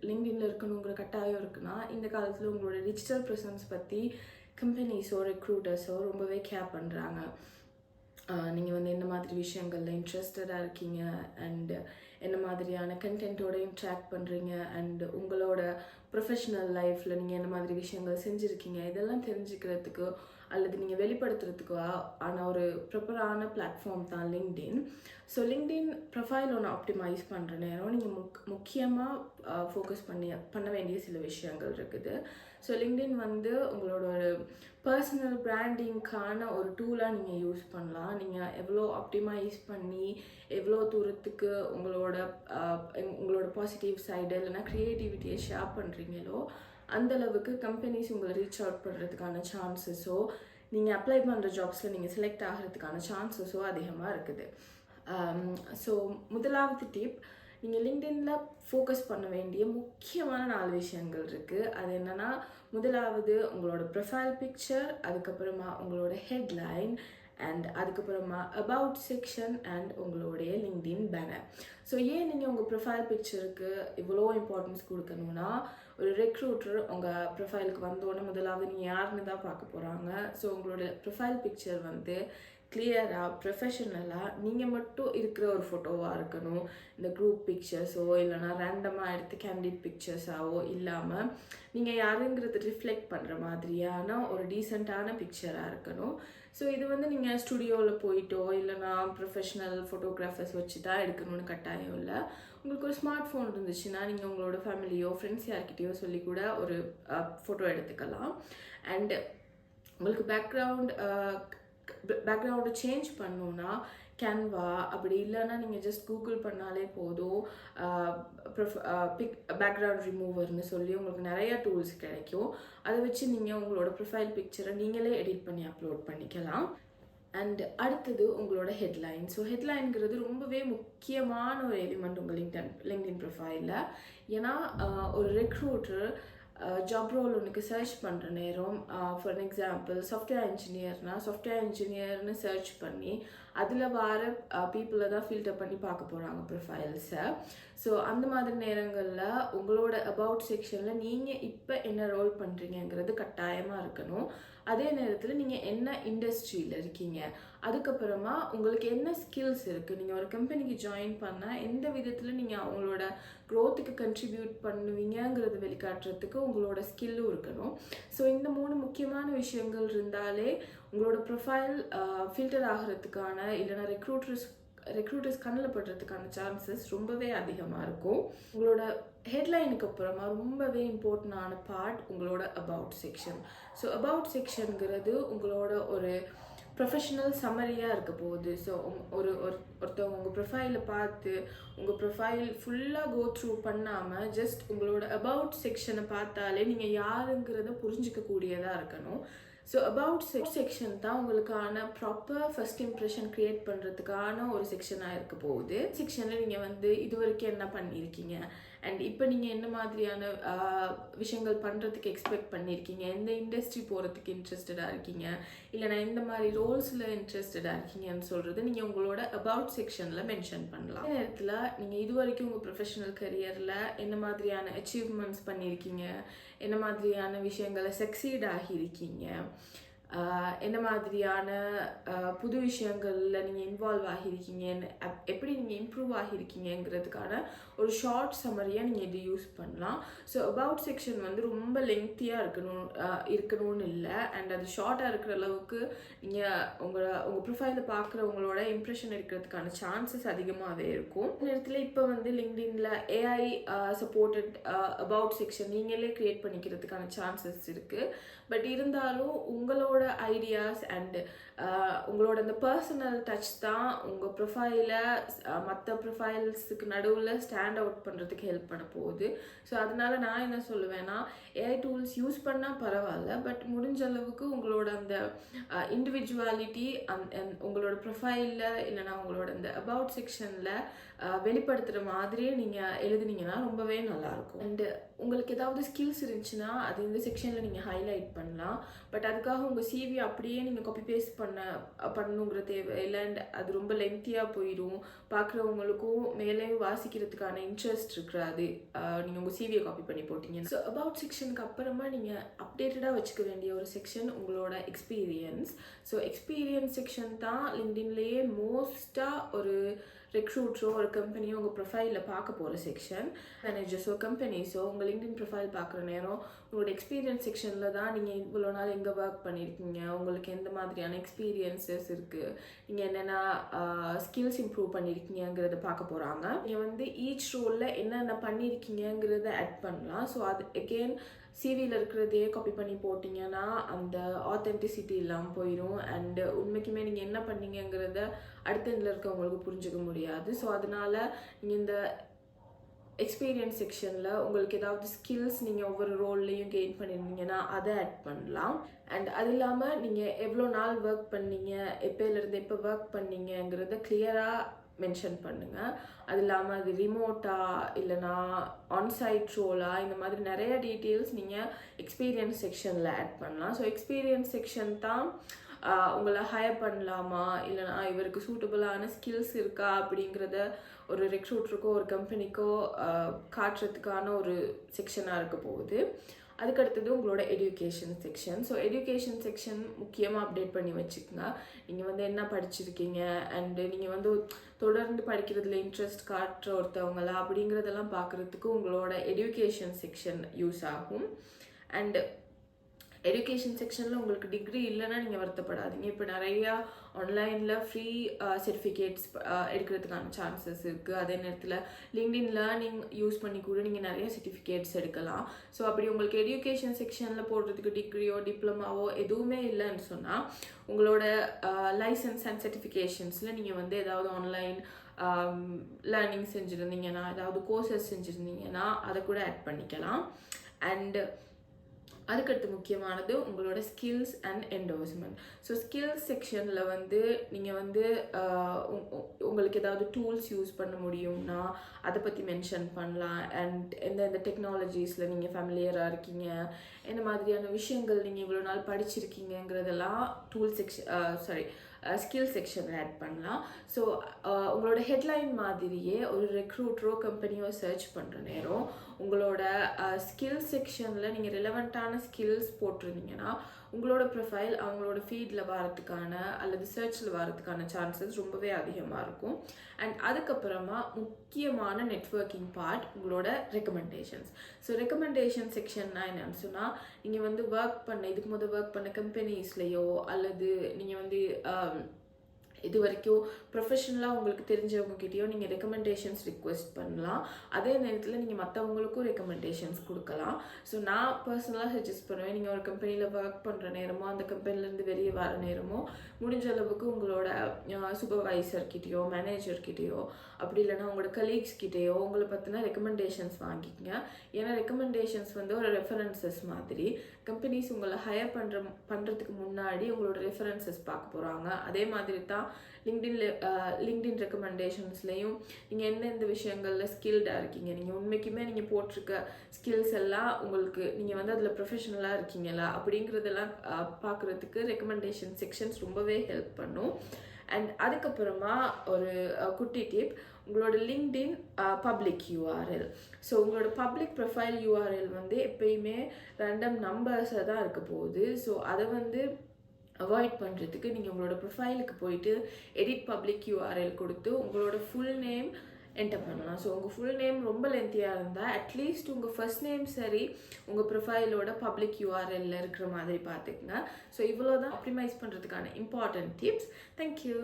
லிங்க்டின்ல இருக்கணுங்கிற கட்டாயம் இருக்குன்னா இந்த காலத்தில் உங்களோட டிஜிட்டல் ப்ரெசன்ஸ் பற்றி கம்பெனிஸோ ரெக்ரூட்டர்ஸோ ரொம்பவே கேர் பண்ணுறாங்க. நீங்கள் வந்து என்ன மாதிரி விஷயங்களில் இன்ட்ரெஸ்டடாக இருக்கீங்க அண்ட் என்ன மாதிரியான கண்டென்ட்டோட இன்ட்ராக்ட் பண்ணுறீங்க அண்ட் உங்களோட ப்ரொஃபஷ்னல் லைஃப்பில் நீங்கள் என்ன மாதிரி விஷயங்கள் செஞ்சுருக்கீங்க இதெல்லாம் தெரிஞ்சுக்கிறதுக்கு அல்லது நீங்கள் வெளிப்படுத்துறதுக்கு ஆன ஒரு ப்ராப்பரான பிளாட்ஃபார்ம் தான் லிங்க்டின். ஸோ லிங்க்டின் ப்ரொஃபைல் ஒன்று ஆப்டிமைஸ் பண்ணுற நேரம் நீங்கள் முக்கியமாக ஃபோக்கஸ் பண்ண வேண்டிய சில விஷயங்கள் இருக்குது. ஸோ லிங்க்டின் வந்து உங்களோட ஒரு பர்சனல் பிராண்டிங்க்கான ஒரு டூலாக நீங்கள் யூஸ் பண்ணலாம். நீங்கள் எவ்வளோ ஆப்டிமைஸ் பண்ணி எவ்வளோ தூரத்துக்கு உங்களோட பாசிட்டிவ் சைடு இல்லைனா க்ரியேட்டிவிட்டியை ஷேர் பண்ணுறீங்களோ அந்தளவுக்கு கம்பெனிஸ் உங்களை ரீச் அவுட் பண்ணுறதுக்கான சான்சஸோ நீங்கள் அப்ளை பண்ணுற ஜாப்ஸில் நீங்கள் செலக்ட் ஆகிறதுக்கான சான்சஸோ அதிகமாக இருக்குது. ஸோ முதலாவது டிப், நீங்கள் லிங்க்டின்ல ஃபோக்கஸ் பண்ண வேண்டிய முக்கியமான 4 விஷயங்கள் இருக்குது. அது என்னென்னா, முதலாவது உங்களோட ப்ரொஃபைல் பிக்சர், அதுக்கப்புறமா உங்களோட ஹெட்லைன் அண்ட் அதுக்கப்புறமா அபவுட் செக்ஷன் அண்ட் உங்களுடைய லிங்க்டின் பேனர். ஸோ ஏன் நீங்கள் உங்கள் ப்ரொஃபைல் பிக்சருக்கு இவ்வளோ இம்பார்ட்டன்ஸ் கொடுக்கணும்னா, ஒரு ரெக்ரூட்டர் உங்கள் ப்ரொஃபைலுக்கு வந்தோடனே முதலாவது நீங்கள் யாருன்னு தான் பார்க்க போகிறாங்க. ஸோ உங்களோட ப்ரொஃபைல் பிக்சர் வந்து கிளியராக ப்ரொஃபஷனலாக நீங்கள் மட்டும் இருக்கிற ஒரு ஃபோட்டோவாக இருக்கணும். இந்த குரூப் பிக்சர்ஸோ இல்லைனா ரேண்டமாக எடுத்து கேண்டிட் பிக்சர்ஸாவோ இல்லாமல் நீங்கள் யாருங்கிறது ரிஃப்ளெக்ட் பண்ணுற மாதிரியான ஒரு டீசெண்டான பிக்சராக இருக்கணும். ஸோ இது வந்து நீங்கள் ஸ்டுடியோவில் போயிட்டோ இல்லைனா ப்ரொஃபஷ்னல் ஃபோட்டோகிராஃபர்ஸ் வச்சு தான் எடுக்கணும்னு கட்டாயம் இல்லை. உங்களுக்கு ஒரு ஸ்மார்ட் ஃபோன் இருந்துச்சுன்னா நீங்கள் உங்களோட ஃபேமிலியோ ஃப்ரெண்ட்ஸ் யார்கிட்டையோ சொல்லி கூட ஒரு ஃபோட்டோ எடுத்துக்கலாம். அண்டு உங்களுக்கு பேக்ரவுண்டை சேஞ்ச் பண்ணணுன்னா கேன்வா, அப்படி இல்லைன்னா நீங்கள் ஜஸ்ட் கூகுள் பண்ணாலே போதும். பேக்ரவுண்ட் ரிமூவர்னு சொல்லி உங்களுக்கு நிறையா டூல்ஸ் கிடைக்கும். அதை வச்சு நீங்கள் உங்களோட ப்ரொஃபைல் பிக்சரை நீங்களே எடிட் பண்ணி அப்லோட் பண்ணிக்கலாம். அண்ட் அடுத்தது உங்களோட ஹெட்லைன். ஸோ ஹெட்லைன்கிறது ரொம்பவே முக்கியமான ஒரு எலிமெண்ட் உங்கள் லிங்க்டின் ப்ரொஃபைலில். ஏன்னா ஒரு ரெக்ரூட்டர் ஜாப் ரோல் ஒன்றுக்கு சர்ச் பண்ணுற நேரம், ஃபார் எக்ஸாம்பிள் சாஃப்ட்வேர் இன்ஜினியர்னு சர்ச் பண்ணி அதில் வர பீப்புளை தான் ஃபில்டர் பண்ணி பார்க்க போகிறாங்க ப்ரொஃபைல்ஸை. ஸோ அந்த மாதிரி நேரங்களில் உங்களோட அபவுட் செக்ஷனில் நீங்கள் இப்போ என்ன ரோல் பண்ணுறீங்கிறது கட்டாயமாக இருக்கணும். அதே நேரத்தில் நீங்கள் என்ன இண்டஸ்ட்ரியில் இருக்கீங்க, அதுக்கப்புறமா உங்களுக்கு என்ன ஸ்கில்ஸ் இருக்குது, நீங்கள் ஒரு கம்பெனிக்கு ஜாயின் பண்ணால் எந்த விதத்தில் நீங்கள் அவங்களோட க்ரோத்துக்கு கண்ட்ரிபியூட் பண்ணுவீங்கிறது வெளிக்காட்டுறதுக்கு உங்களோட ஸ்கில்லும் இருக்கணும். ஸோ இந்த 3 முக்கியமான விஷயங்கள் இருந்தாலே உங்களோட ப்ரொஃபைல் ஃபில்டர் ஆகிறதுக்கான இல்லைனா ரெக்ரூட்டர்ஸ் கண்ணில் படுறதுக்கான சான்சஸ் ரொம்பவே அதிகமாக இருக்கும். உங்களோட ஹெட்லைனுக்கு அப்புறமா ரொம்பவே இம்பார்ட்டண்டான பார்ட் உங்களோட அபவுட் செக்ஷன். ஸோ அபவுட் செக்ஷனுங்கிறது உங்களோட ஒரு ப்ரொஃபஷனல் சம்மரியாக இருக்க போகுது. ஸோ ஒருத்தவங்க உங்கள் ப்ரொஃபைலை பார்த்து உங்கள் ப்ரொஃபைல் ஃபுல்லாக கோ த்ரூ பண்ணாமல் ஜஸ்ட் உங்களோட அபவுட் செக்ஷனை பார்த்தாலே நீங்கள் யாருங்கிறத புரிஞ்சிக்கக்கூடியதாக இருக்கணும். ஸோ அபவுட் செக்ஷன் தான் உங்களுக்கான ப்ராப்பர் ஃபர்ஸ்ட் இம்ப்ரெஷன் க்ரியேட் பண்ணுறதுக்கான ஒரு செக்ஷனாக இருக்க போகுது. செக்ஷனில் நீங்கள் வந்து இது வரைக்கும் என்ன பண்ணியிருக்கீங்க அண்ட் இப்போ நீங்கள் என்ன மாதிரியான விஷயங்கள் பண்ணுறதுக்கு எக்ஸ்பெக்ட் பண்ணியிருக்கீங்க, எந்த இண்டஸ்ட்ரி போகிறதுக்கு இன்ட்ரெஸ்டடாக இருக்கீங்க, இல்லைனா எந்த மாதிரி ரோல்ஸில் இன்ட்ரெஸ்டடாக இருக்கீங்கன்னு சொல்கிறது நீங்கள் உங்களோட அபவுட் செக்ஷனில் மென்ஷன் பண்ணலாம். அதே நேரத்தில் நீங்கள் இது வரைக்கும் உங்கள் ப்ரொஃபஷனல் கரியரில் என்ன மாதிரியான அச்சீவ்மெண்ட்ஸ் பண்ணியிருக்கீங்க, என்ன மாதிரியான விஷயங்களை சக்சீட் ஆகியிருக்கீங்க, என்ன மாதிரியான புது விஷயங்களில் நீங்கள் இன்வால்வ் ஆகியிருக்கீங்கன்னு, எப்படி நீங்கள் இம்ப்ரூவ் ஆகியிருக்கீங்கிறதுக்கான ஒரு ஷார்ட் சம்மரியாக நீங்கள் இது யூஸ் பண்ணலாம். ஸோ அபவுட் செக்ஷன் வந்து ரொம்ப லெங்க்த்தியாக இருக்கணும்னு இல்லை. அண்ட் அது ஷார்ட்டாக இருக்கிற அளவுக்கு நீங்கள் உங்கள் ப்ரொஃபைலை பார்க்குறவங்களோட இம்ப்ரெஷன் எடுக்கிறதுக்கான சான்சஸ் அதிகமாகவே இருக்கும். இந்த நேரத்தில் இப்போ வந்து லிங்க்டின்ல AI சப்போர்ட்டட் அபவுட் செக்ஷன் நீங்களே க்ரியேட் பண்ணிக்கிறதுக்கான சான்சஸ் இருக்குது. பட் இருந்தாலும் உங்களோட ஐடியாஸ் அண்ட் உங்களோட அந்த பர்சனல் டச் தான் உங்கள் ப்ரொஃபைலை மற்ற ப்ரொஃபைல்ஸுக்கு நடுவில் ஸ்டாண்ட் அவுட் பண்ணுறதுக்கு ஹெல்ப் பண்ண போகுது. ஸோ அதனால நான் என்ன சொல்லுவேன்னா, AI டூல்ஸ் யூஸ் பண்ணால் பரவாயில்ல, பட் முடிஞ்ச அளவுக்கு உங்களோட அந்த இண்டிவிஜுவாலிட்டி உங்களோட ப்ரொஃபைலில் இல்லைனா உங்களோட அந்த அபவுட் செக்ஷனில் வெளிப்படுத்துகிற மாதிரியே நீங்கள் எழுதுனீங்கன்னா ரொம்பவே நல்லாயிருக்கும். அண்டு உங்களுக்கு ஏதாவது ஸ்கில்ஸ் இருந்துச்சுன்னா அது இந்த செக்ஷனில் நீங்கள் ஹைலைட் பண்ணலாம். பட் அதுக்காக உங்கள் சிவி அப்படியே நீங்கள் காப்பி பேஸ்ட் பண்ணணுங்கிற தேவை இல்லை. அண்ட் அது ரொம்ப லென்த்தியாக போயிடும், பார்க்குறவங்களுக்கும் மேலே வாசிக்கிறதுக்கான இன்ட்ரெஸ்ட் இருக்கிறாது நீங்கள் உங்கள் சிவியை காப்பி பண்ணி போட்டிங்க. ஸோ அபவுட் செக்ஷனுக்கு அப்புறமா நீங்கள் அப்டேட்டடாக வச்சுக்க வேண்டிய ஒரு செக்ஷன் உங்களோட எக்ஸ்பீரியன்ஸ். ஸோ எக்ஸ்பீரியன்ஸ் செக்ஷன் தான் லிங்க்டின்லேயே மோஸ்ட்டாக ஒரு ரெக்ரூட்டரோ ஒரு கம்பெனியோ உங்கள் ப்ரொஃபைலில் பார்க்க போகிற செக்ஷன். மேனேஜர்ஸோ கம்பெனிஸோ உங்கள் லிங்க்டின் ப்ரொஃபைல் பார்க்குற நேரம் உங்களோட எக்ஸ்பீரியன்ஸ் செக்ஷனில் தான் நீங்கள் இவ்வளோ நாள் எங்கே ஒர்க் பண்ணியிருக்கீங்க, உங்களுக்கு எந்த மாதிரியான எக்ஸ்பீரியன்ஸஸ் இருக்குது, நீங்கள் என்னென்ன ஸ்கில்ஸ் இம்ப்ரூவ் பண்ணியிருக்கீங்கிறத பார்க்க போகிறாங்க. நீங்கள் வந்து ஈச் ரோலில் என்னென்ன பண்ணியிருக்கீங்கிறத ஆட் பண்ணலாம். ஸோ அது அகெயின் சிவியில் இருக்கிறதையே காப்பி பண்ணி போட்டிங்கன்னா அந்த ஆத்தென்டிசிட்டி இல்லாமல் போயிடும். அண்டு உண்மைக்குமே நீங்கள் என்ன பண்ணீங்கிறத அடுத்த எண்டில் இருக்கவங்களுக்கு புரிஞ்சுக்க முடியாது. ஸோ அதனால் நீங்கள் இந்த எக்ஸ்பீரியன்ஸ் செக்ஷனில் உங்களுக்கு ஏதாவது ஸ்கில்ஸ் நீங்கள் ஒவ்வொரு ரோல்லையும் கெயின் பண்ணியிருந்தீங்கன்னா அதை ஆட் பண்ணலாம். அண்ட் அது இல்லாமல் நீங்கள் எவ்வளோ நாள் ஒர்க் பண்ணீங்க, எப்போலேருந்து எப்போ ஒர்க் பண்ணீங்கிறத கிளியராக மென்ஷன் பண்ணுங்கள். அது இல்லாமல் அது ரிமோட்டா இல்லைனா ஆன்சைட் ரோலா, இந்த மாதிரி நிறைய டீட்டெயில்ஸ் நீங்கள் எக்ஸ்பீரியன்ஸ் செக்ஷனில் ஆட் பண்ணலாம். ஸோ எக்ஸ்பீரியன்ஸ் செக்ஷன் தான் உங்களை ஹையர் பண்ணலாமா இல்லைனா இவருக்கு சூட்டபுளான ஸ்கில்ஸ் இருக்கா அப்படிங்கிறத ஒரு ரெக்ரூட்டருக்கோ ஒரு கம்பெனிக்கோ காட்டுறதுக்கான ஒரு செக்ஷனாக இருக்க போகுது. அதுக்கடுத்தது உங்களோட education section. So education section முக்கியமாக அப்டேட் பண்ணி வச்சுக்கோங்க. நீங்கள் வந்து என்ன படிச்சிருக்கீங்க அண்டு நீங்கள் வந்து தொடர்ந்து படிக்கிறதுல இன்ட்ரெஸ்ட் காட்டுற ஒருத்தவங்களா அப்படிங்கிறதெல்லாம் பார்க்குறதுக்கு உங்களோட எஜுகேஷன் செக்ஷன் யூஸ் ஆகும். அண்டு எஜுகேஷன் செக்ஷனில் உங்களுக்கு டிகிரி இல்லைன்னா நீங்கள் வருத்தப்படாதீங்க. இப்போ நிறையா ஆன்லைனில் ஃப்ரீ சர்டிஃபிகேட்ஸ் எடுக்கிறதுக்கான சான்சஸ் இருக்குது. அதே நேரத்தில் லிங்க்டின் லேர்னிங் யூஸ் பண்ணி கூட நீங்கள் நிறைய சர்டிஃபிகேட்ஸ் எடுக்கலாம். ஸோ அப்படி உங்களுக்கு எஜுகேஷன் செக்ஷனில் போடுறதுக்கு டிகிரியோ டிப்ளமாவோ எதுவுமே இல்லைன்னு சொன்னால் உங்களோட லைசன்ஸ் அண்ட் சர்டிஃபிகேஷன்ஸில் நீங்கள் வந்து ஏதாவது ஆன்லைன் லேர்னிங் செஞ்சுருந்தீங்கன்னா, ஏதாவது கோர்சஸ் செஞ்சுருந்தீங்கன்னா அதை கூட ஆட் பண்ணிக்கலாம். அண்டு அதுக்கடுத்து முக்கியமானது உங்களோட skills and endorsement. So skills செக்ஷனில் வந்து நீங்கள் வந்து உங்களுக்கு ஏதாவது டூல்ஸ் யூஸ் பண்ண முடியும்னா அதை பற்றி மென்ஷன் பண்ணலாம். அண்ட் எந்தெந்த டெக்னாலஜிஸில் நீங்கள் ஃபேமிலியராக இருக்கீங்க, என்ன மாதிரியான விஷயங்கள் நீங்கள் இவ்வளோ நாள் படிச்சிருக்கீங்கிறதெல்லாம் ஸ்கில் செக்ஷனில் ஆட் பண்ணலாம். ஸோ உங்களோட ஹெட்லைன் மாதிரியே ஒரு ரெக்ரூட்டரோ கம்பெனியோ சர்ச் பண்ணுற நேரம் உங்களோட ஸ்கில் செக்ஷனில் நீங்கள் ரிலவெண்ட்டான ஸ்கில்ஸ் போட்டிருந்தீங்கன்னா உங்களோட ப்ரொஃபைல் அவங்களோட ஃபீடில் வரதுக்கான அல்லது சர்ச்சில் வரதுக்கான சான்சஸ் ரொம்பவே அதிகமாக இருக்கும். அண்ட் அதுக்கப்புறமா முக்கியமான நெட்வொர்க்கிங் பார்ட் உங்களோட ரெக்கமெண்டேஷன்ஸ். ஸோ ரெக்கமெண்டேஷன் செக்ஷன்னா என்னன்னு சொன்னால் நீங்கள் வந்து இதுக்கு முதல் ஒர்க் பண்ண கம்பெனிஸ்லேயோ அல்லது நீங்கள் வந்து இது வரைக்கும் ப்ரொஃபஷனலாக உங்களுக்கு தெரிஞ்சவங்ககிட்டயோ நீங்கள் ரெக்கமெண்டேஷன்ஸ் ரிக்வெஸ்ட் பண்ணலாம். அதே நேரத்தில் நீங்கள் மற்றவங்களுக்கும் ரெக்கமெண்டேஷன்ஸ் கொடுக்கலாம். ஸோ நான் பர்சனலாக சஜஸ்ட் பண்ணுவேன், நீங்கள் ஒரு கம்பெனியில் ஒர்க் பண்ணுற நேரமோ அந்த கம்பெனிலேருந்து வெளியே வர நேரமோ முடிஞ்ச அளவுக்கு உங்களோட சூப்பர்வைசர்கிட்டயோ மேனேஜர்கிட்டயோ அப்படி இல்லைனா உங்களோட கலீக்ஸ்கிட்டேயோ உங்களை பற்றின ரெக்கமெண்டேஷன்ஸ் வாங்கிக்கோங்க. ஏன்னா ரெக்கமெண்டேஷன்ஸ் வந்து ஒரு ரெஃபரன்சஸ் மாதிரி. கம்பெனிஸ் உங்களை ஹையர் பண்ணுறதுக்கு முன்னாடி உங்களோட ரெஃபரன்சஸ் பார்க்க போகிறாங்க. அதே மாதிரி தான் லிங்க்டின் ரெக்கமெண்டேஷன்ஸ்லேயும் நீங்கள் எந்தெந்த விஷயங்களில் ஸ்கில்டாக இருக்கீங்க, நீங்கள் உண்மைக்குமே நீங்கள் போட்டிருக்க ஸ்கில்ஸ் எல்லாம் உங்களுக்கு நீங்கள் வந்து அதில் ப்ரொஃபஷனலாக இருக்கீங்களா அப்படிங்கிறதெல்லாம் பார்க்குறதுக்கு ரெக்கமெண்டேஷன் செக்ஷன்ஸ் ரொம்பவே ஹெல்ப் பண்ணும். அண்ட் அதுக்கப்புறமா ஒரு குட்டி டிப், உங்களோட லிங்க்டின் பப்ளிக் யூஆர்எல். ஸோ உங்களோட பப்ளிக் ப்ரொஃபைல் யூஆர்எல் வந்து எப்பயுமே ரேண்டம் நம்பர்ஸாக தான் இருக்க போகுது. ஸோ அதை வந்து அவாய்ட் பண்ணுறதுக்கு நீங்கள் உங்களோட ப்ரொஃபைலுக்கு போயிட்டு எடிட் பப்ளிக் யூஆர்எல் கொடுத்து உங்களோட ஃபுல் நேம் என்டர் பண்ணலாம். ஸோ உங்கள் ஃபுல் நேம் ரொம்ப லென்த்தியாக இருந்தால் அட்லீஸ்ட் உங்கள் ஃபர்ஸ்ட் நேம் சரி உங்கள் ப்ரொஃபைலோட பப்ளிக் யூஆர்எல்ல இருக்கிற மாதிரி பார்த்துக்குங்க. ஸோ இவ்வளோ தான் ஆப்டிமைஸ் பண்ணுறதுக்கான இம்பார்ட்டன்ட் டிப்ஸ். தேங்க்யூ.